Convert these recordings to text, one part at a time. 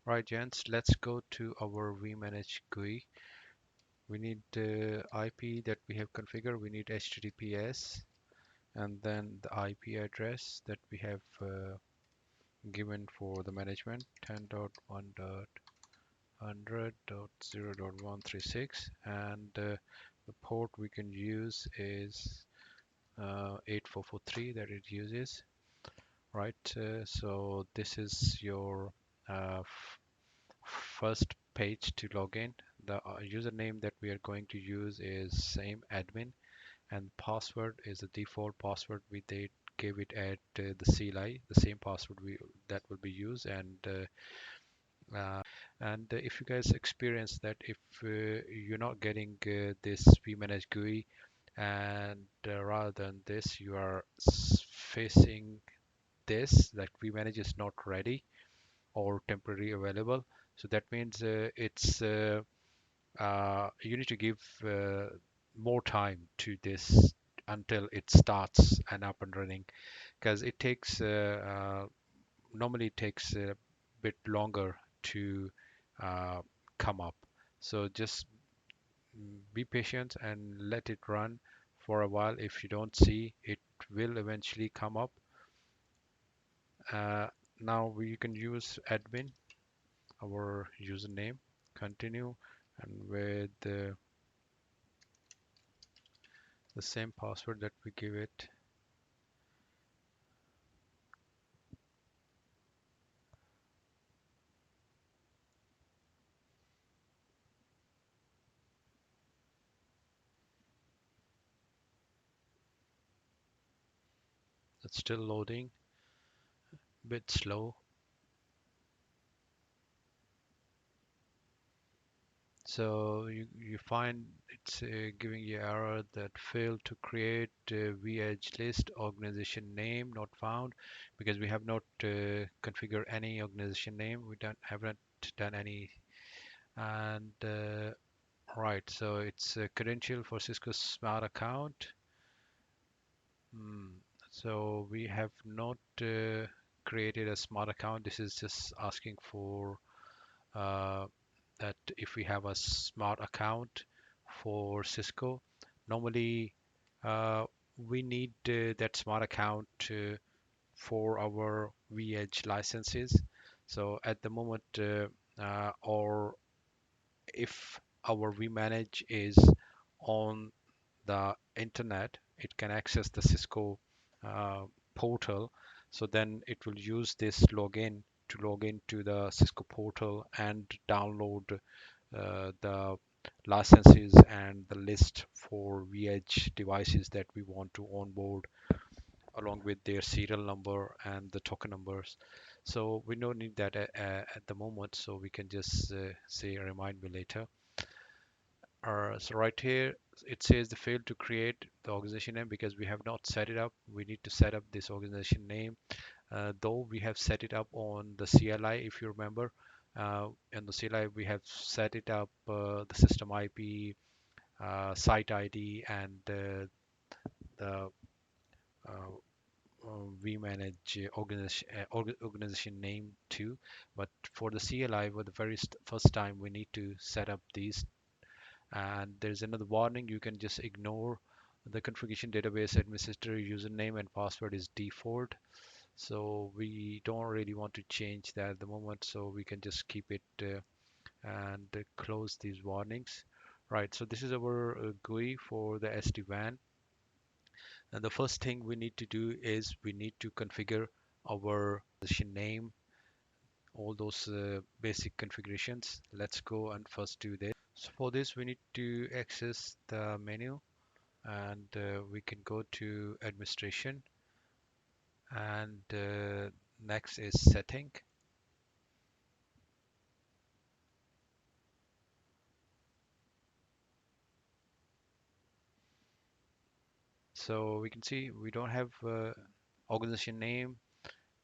Right, gents, let's go to our vManage GUI. We need the IP that we have configured. We need HTTPS and then the IP address that we have given for the management 10.1.100.0.136, and the port we can use is 8443 that it uses, right? So this is your first page to log in. The username that we are going to use is same admin, and password is the default password we they gave it at the CLI, the same password we that will be used. And if you guys experience that if you're not getting this vManage GUI, and rather than this you are facing this that vManage is not ready or temporarily available, so that means it's you need to give more time to this until it starts and up and running, because it takes normally it takes a bit longer to uh, come up. So just be patient and let it run for a while. If you don't see, it will eventually come up. uh, Now we can use admin, our username, continue, and with the same password that we give it. It's still loading, bit slow. So you find it's giving you error that failed to create vEdge list organization name not found, because we have not configured any organization name. We don't haven't done any. And right, so it's a credential for Cisco Smart account. Hmm. So we have not created a smart account. This is just asking for uh, that if we have a smart account for Cisco. Normally, uh, we need that smart account for our vEdge licenses. So at the moment, or if our vManage is on the internet, it can access the Cisco uh, portal. So then it will use this login to log into the Cisco portal and download the licenses and the list for vEdge devices that we want to onboard, along with their serial number and the token numbers. So we don't need that at the moment, so we can just say remind me later. So right here it says the failed to create the organization name because we have not set it up. We need to set up this organization name, though we have set it up on the CLI. If you remember, in the CLI we have set it up, the system IP, site ID, and the uh, vManage organization name too. But for the CLI, for the very first time, we need to set up these. And there's another warning: you can just ignore the configuration database administrator username and password is default. So we don't really want to change that at the moment. So we can just keep it and close these warnings. Right. So this is our GUI for the SD-WAN. And the first thing we need to do is we need to configure our position name, all those basic configurations. Let's go and first do this. So for this, we need to access the menu, and we can go to administration, and next is setting. So we can see we don't have organization name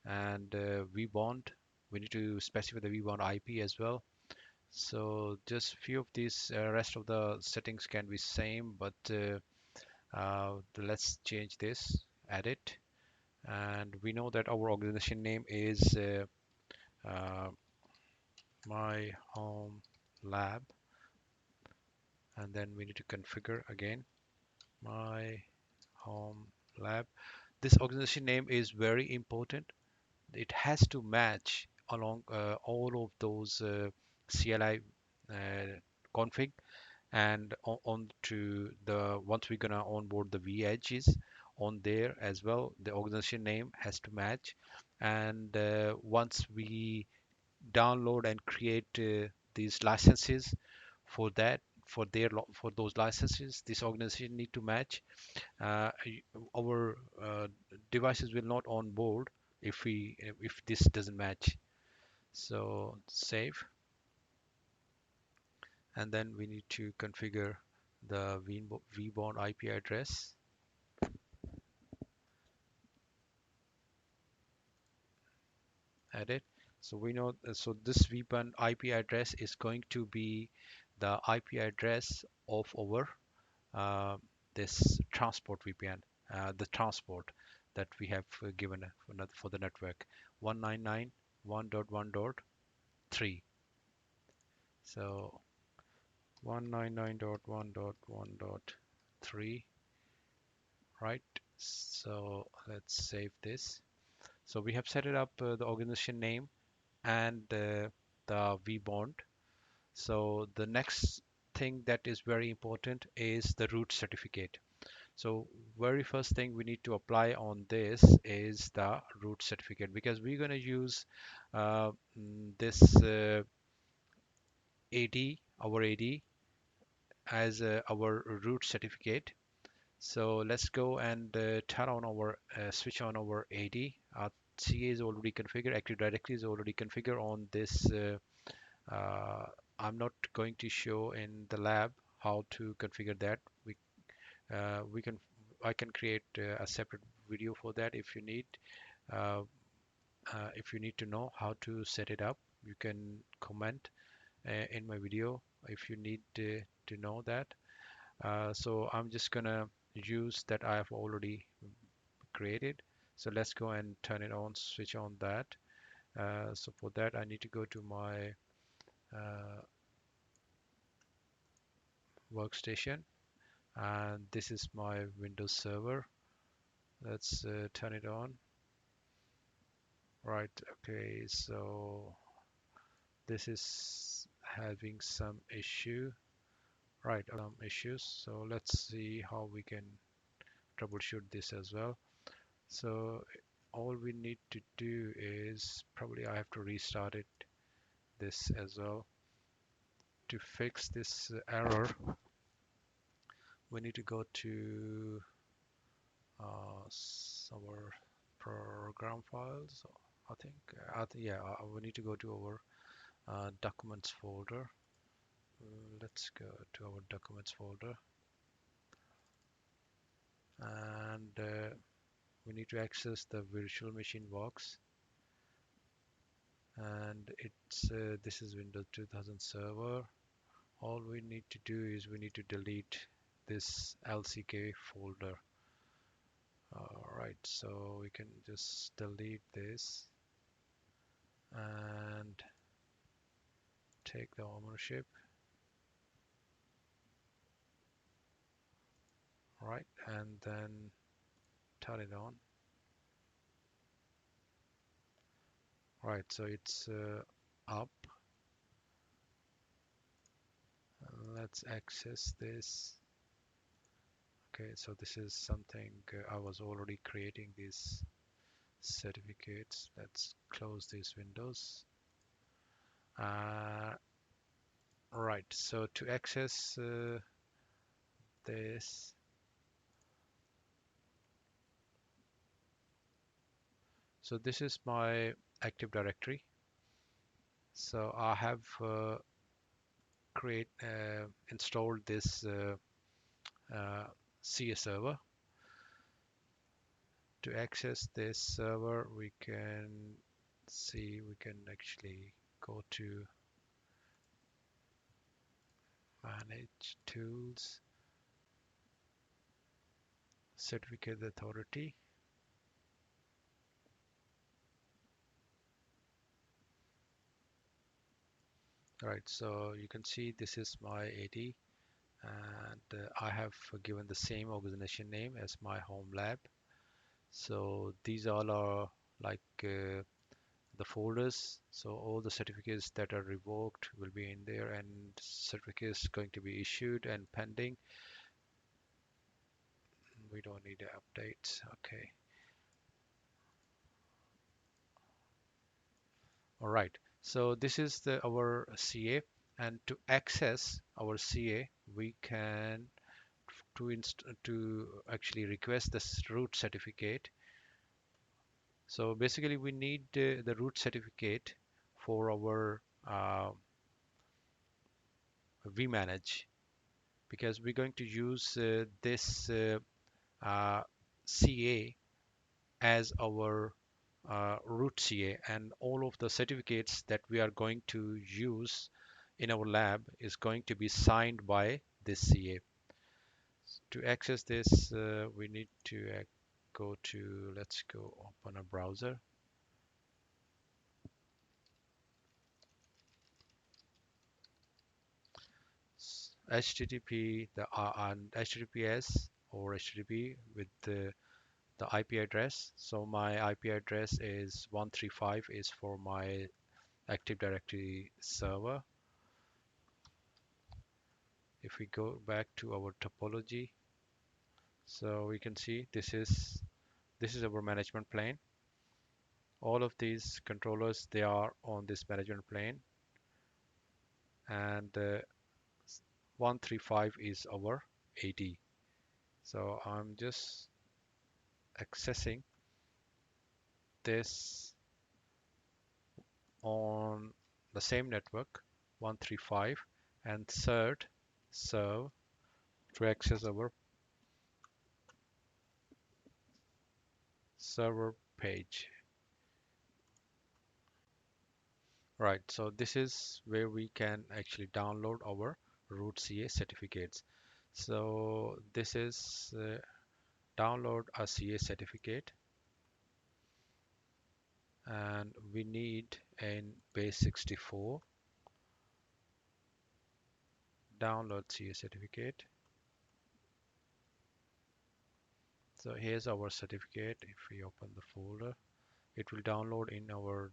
and vBond. We need to specify the vBond IP as well. So just few of these, rest of the settings can be same, but let's change this, edit, and we know that our organization name is uh, my home lab, and then we need to configure again my home lab. This organization name is very important. It has to match along all of those CLI config, and on to the once we're gonna onboard the vEdges on there as well, the organization name has to match. And once we download and create these licenses for that, for those licenses, this organization need to match. Our devices will not onboard if this doesn't match. So save, and then we need to configure the vBond IP address. Edit. So we know, so this vBond IP address is going to be the IP address of our uh, this transport VPN, the transport that we have given for the network 199.1.1.3. So 199.1.1.3, right? So let's save this. So we have set it up, the organization name and the vBond. So the next thing that is very important is the root certificate. So very first thing we need to apply on this is the root certificate, because we're going to use this our AD as our root certificate. So let's go and turn on our switch on our AD. CA is already configured, Active Directory is already configured on this. Uh, I'm not going to show in the lab how to configure that. We can I can create a separate video for that if you need. Uh, if you need to know how to set it up, you can comment in my video if you need to know that. So I'm just gonna use that I have already created. So let's go and turn it on, switch on that. So for that, I need to go to my workstation, and this is my Windows server. Let's turn it on. Right, okay, so this is having some issue. Right, some issues. So let's see how we can troubleshoot this as well. So all we need to do is probably I have to restart it this as well. To fix this error, we need to go to our program files. We need to go to our documents folder. Let's go to our documents folder, and we need to access the virtual machine box. And it's this is Windows 2000 server. All we need to do is we need to delete this LCK folder. Alright, so we can just delete this and take the ownership. Right, and then turn it on. Right, so it's up. Let's access this. Okay, so this is something I was already creating these certificates. Let's close these windows. Right, so to access this, so this is my Active Directory. So I have installed this CS server. To access this server, we can actually go to Manage Tools, Certificate Authority. Right, so you can see this is my AD, and I have given the same organization name as my home lab. So these all are like the folders. So all the certificates that are revoked will be in there, and certificates going to be issued and pending. We don't need updates. Okay. All right. So this is our CA, and to access our CA, we can to actually request this root certificate. So basically, we need the root certificate for our vManage, because we're going to use this uh, CA as our root CA, and all of the certificates that we are going to use in our lab is going to be signed by this CA. To access this, we need to go to, let's go open a browser. HTTP, and HTTPS or HTTP with the IP address. So my IP address is 135 is for my Active Directory server. If we go back to our topology, so we can see this is our management plane. All of these controllers, they are on this management plane, and 135 is our AD. So I'm just accessing this on the same network 135 and cert serve to access our server page. Right, so this is where we can actually download our root CA certificates. So this is download a CA certificate, and we need in base 64 download CA certificate. So here's our certificate. If we open the folder, it will download in our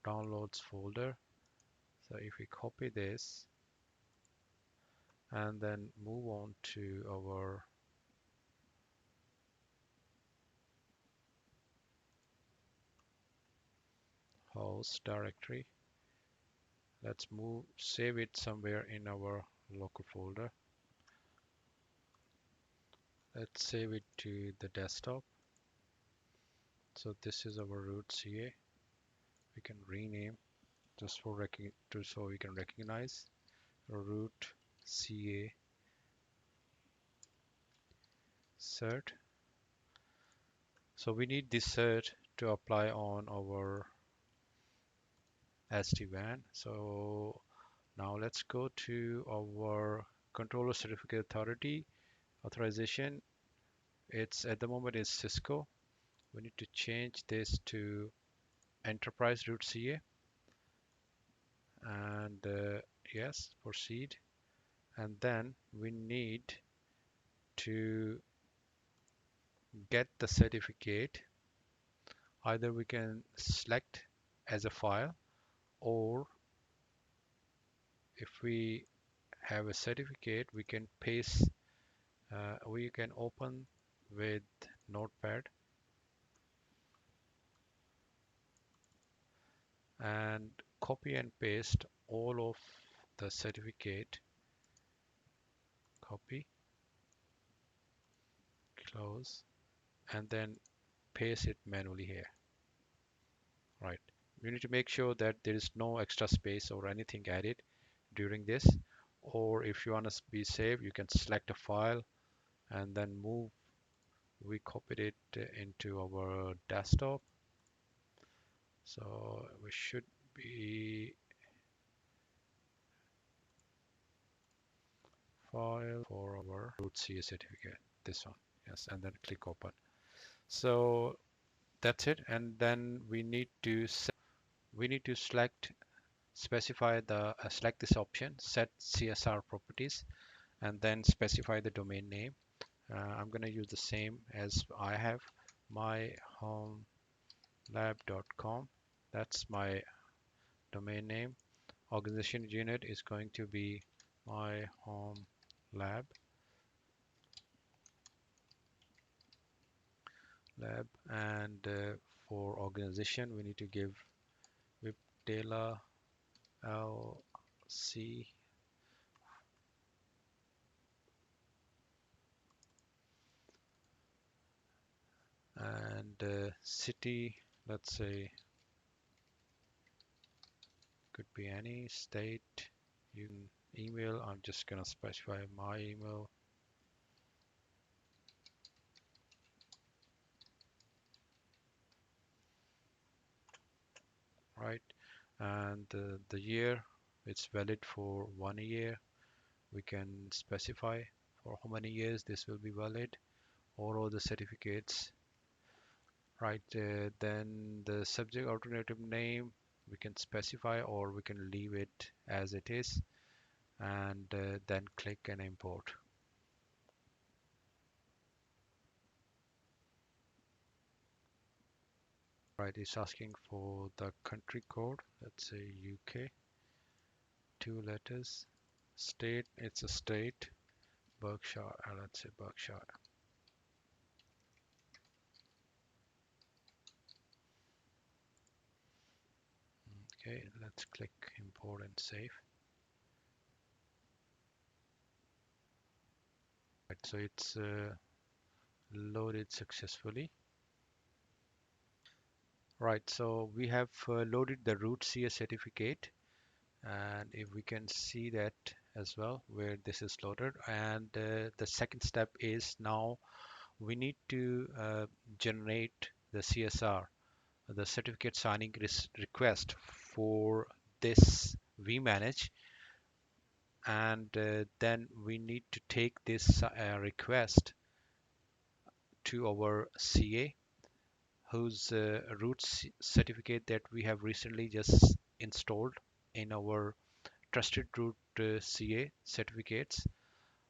downloads folder. So if we copy this and then move on to our host directory, let's save it somewhere in our local folder. Let's save it to the desktop. So this is our root CA. We can rename just so we can recognize root CA cert. So we need this cert to apply on our SDWAN. So now let's go to our controller certificate authority authorization. It's at the moment is Cisco. We need to change this to enterprise root CA, and yes, proceed. And then we need to get the certificate. Either we can select as a file, or if we have a certificate, we can paste, we can open with Notepad and copy and paste all of the certificate. Copy, close, and then paste it manually here. Right. You need to make sure that there is no extra space or anything added during this. Or if you want to be safe, you can select a file and then move. We copied it into our desktop. So we should be file for our root CA certificate. This one. Yes, and then click open. So that's it. And then we need to select specify the select this option, set CSR properties, and then specify the domain name. I'm going to use the same as I have, myhomelab.com. That's my domain name. Organization unit is going to be my home lab, and for organization we need to give Viptela LC, and city, let's say, could be any state. You can email, I'm just gonna specify my email, right? And the year, it's valid for 1 year. We can specify for how many years this will be valid, or all the certificates, right? Then the subject alternative name we can specify, or we can leave it as it is, and then click and import. Right, it's asking for the country code, let's say UK, 2 letters. State, it's a state, Berkshire, let's say Berkshire. Okay, let's click import and save. Right, so it's loaded successfully. Right, so we have loaded the root CS certificate, and if we can see that as well where this is loaded. And the second step is now we need to generate the CSR, the certificate signing request for this vManage, and then we need to take this request to our CA, whose root certificate that we have recently just installed in our trusted root CA certificates.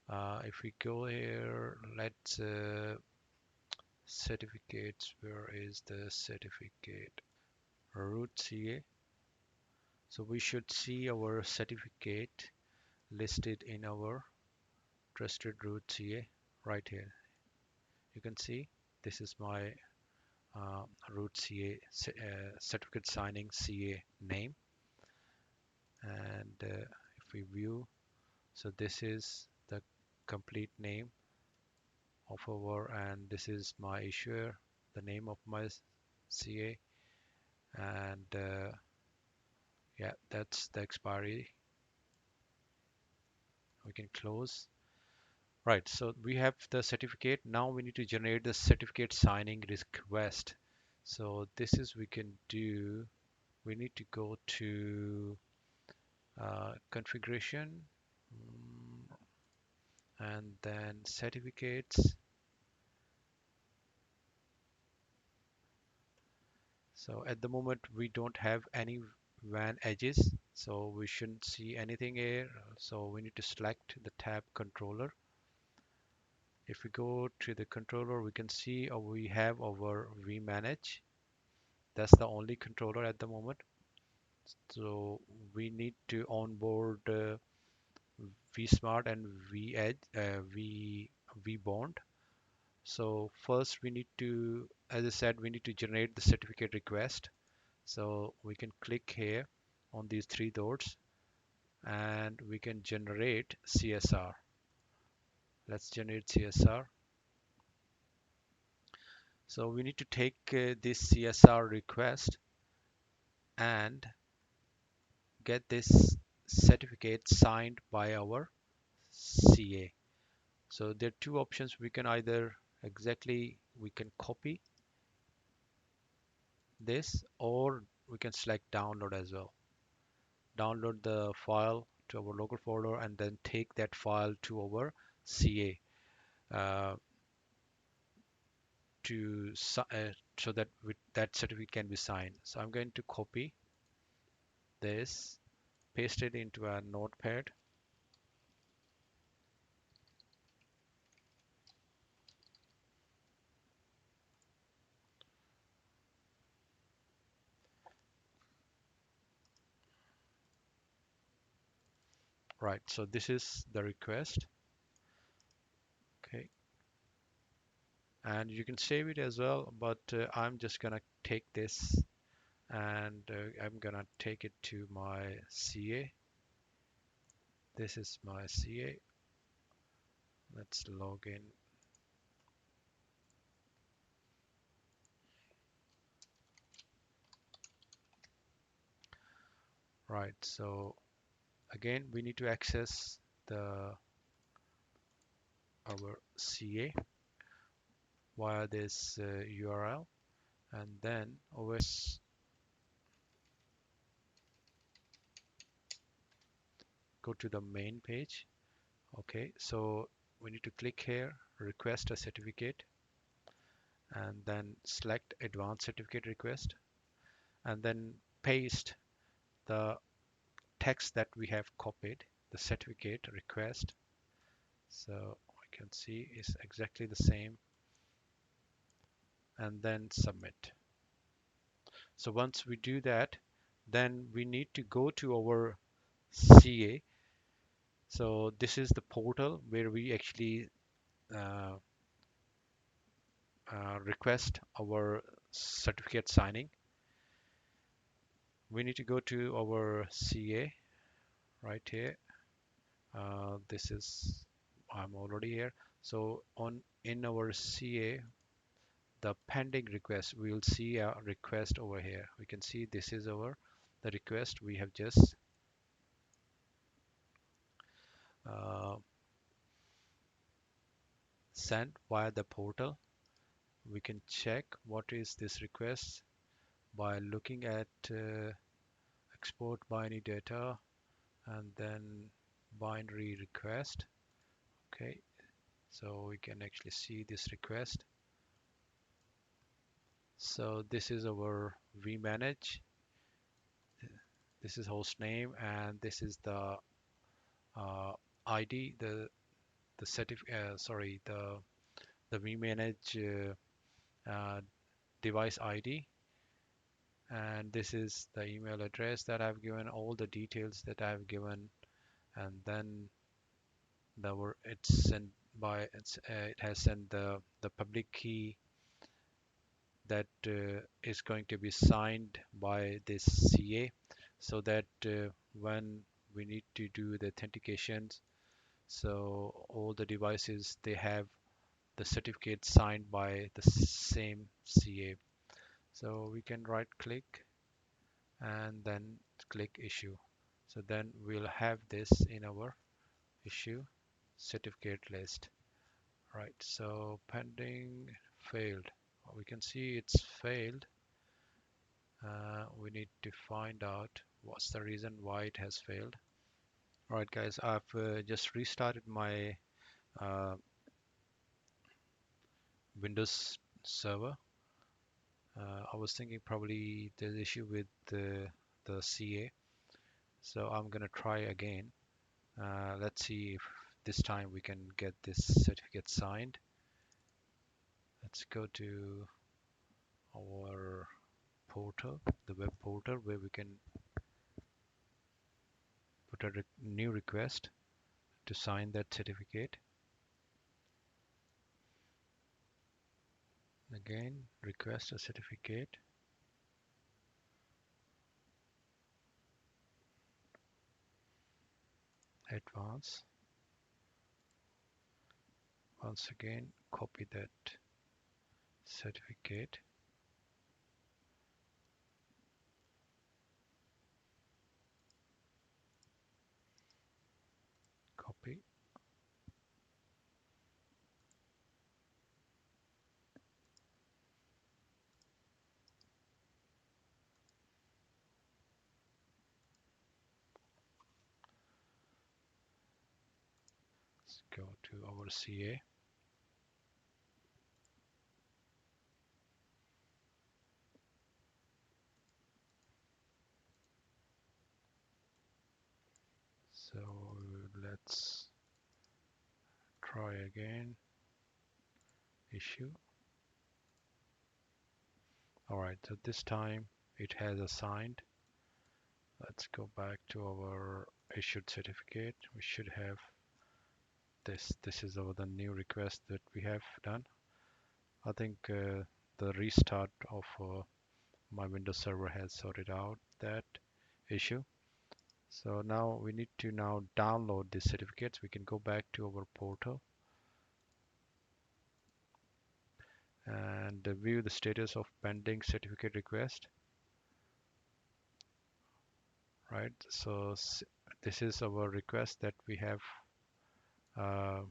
If we go here, let's certificates, where is the certificate? Root CA. So we should see our certificate listed in our trusted root CA right here. You can see this is my root CA certificate signing CA name, and if we view, so this is the complete name of our, and this is my issuer, the name of my CA, and yeah, that's the expiry. We can close. Right, so we have the certificate. Now we need to generate the certificate signing request. So this is we can do. We need to go to configuration, and then certificates. So at the moment we don't have any WAN edges, so we shouldn't see anything here. So we need to select the tab controller. If we go to the controller, we can see we have our vManage. That's the only controller at the moment. So we need to onboard vSmart and vEdge, vBond. So first we need to, as I said, we need to generate the certificate request. So we can click here on these three dots, and we can generate CSR. Let's generate CSR. So we need to take this CSR request and get this certificate signed by our CA. So there are two options. We can either we can copy this, or we can select download as well. Download the file to our local folder and then take that file to our CA so that that certificate can be signed. So I'm going to copy this paste it into a notepad. Right, so this is the request. Okay, and you can save it as well, but I'm just gonna take this and I'm gonna take it to my CA. This is my CA. Let's log in. Right, so again we need to access the our CA via this URL, and then OS go to the main page. Okay, so we need to click here, request a certificate, and then select advanced certificate request, and then paste the text that we have copied, the certificate request. So I can see is exactly the same, and then submit. So once we do that, then we need to go to our CA. So this is the portal where we actually uh, request our certificate signing. We need to go to our CA right here. This is I'm already here. So on in our CA, the pending request, we will see a request over here. We can see this is our the request we have just uh, sent via the portal. We can check what is this request by looking at export binary data and then binary request. Okay, so we can actually see this request. So this is our vManage. This is host name, and this is the ID, the sorry, the vManage device ID, and this is the email address that I've given, all the details that I've given, and then it's sent by it has sent the public key that is going to be signed by this CA, so that when we need to do the authentications, so all the devices they have the certificate signed by the same CA. So we can right click and then click issue. So then we'll have this in our issue certificate list. Right, so pending failed. We can see it's failed. We need to find out what's the reason why it has failed. All right, guys, I've just restarted my uh, Windows server. I was thinking probably there's issue with the CA, so I'm gonna try again. Let's see if this time we can get this certificate signed. Let's go to our portal, the web portal, where we can put a new request to sign that certificate. Again, request a certificate. Advance. Once again, copy that certificate. Copy. Let's go to our CA. So let's try again. Issue. All right, so this time it has assigned. Let's go back to our issued certificate. We should have this. This is the new request that we have done. I think the restart of my Windows server has sorted out that issue. So now we need to now download these certificates. We can go back to our portal and view the status of pending certificate request. Right. So this is our request that we have uh,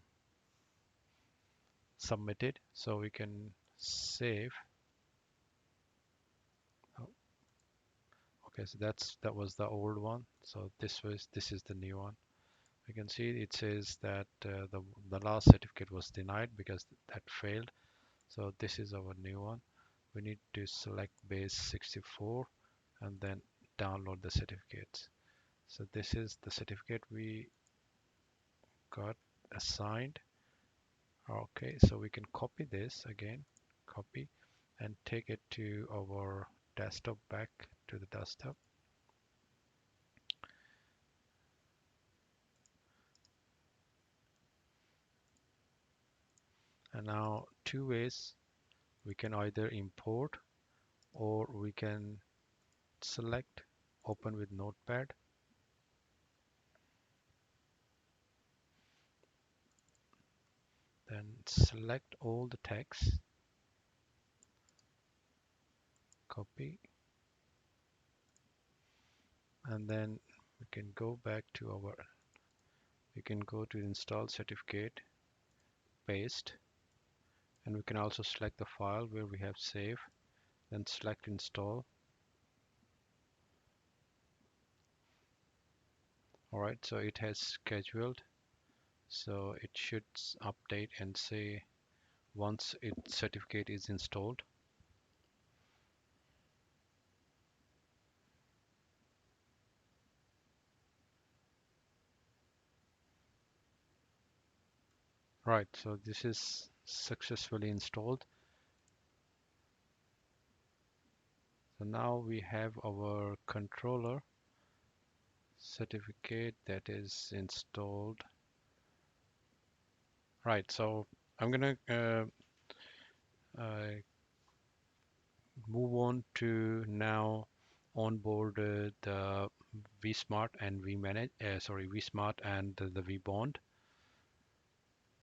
submitted. So we can save. Oh, okay, so that was the old one. So this is the new one. You can see it says that the last certificate was denied because that failed. So this is our new one. We need to select base 64 and then download the certificates. So this is the certificate we got assigned. Okay, so we can copy this again, copy, and take it to our desktop, back to the desktop. And now two ways, we can either import or we can select open with notepad. Then select all the text, copy, and then we can go back to we can go to install certificate, paste, and we can also select the file where we have saved, then select install. Alright, so it has scheduled, so it should update and say once its certificate is installed. Right, so this is successfully installed. So now we have our controller certificate that is installed. Right, so I'm gonna uh, move on to now onboard the vSmart and vManage, vSmart and the vBond.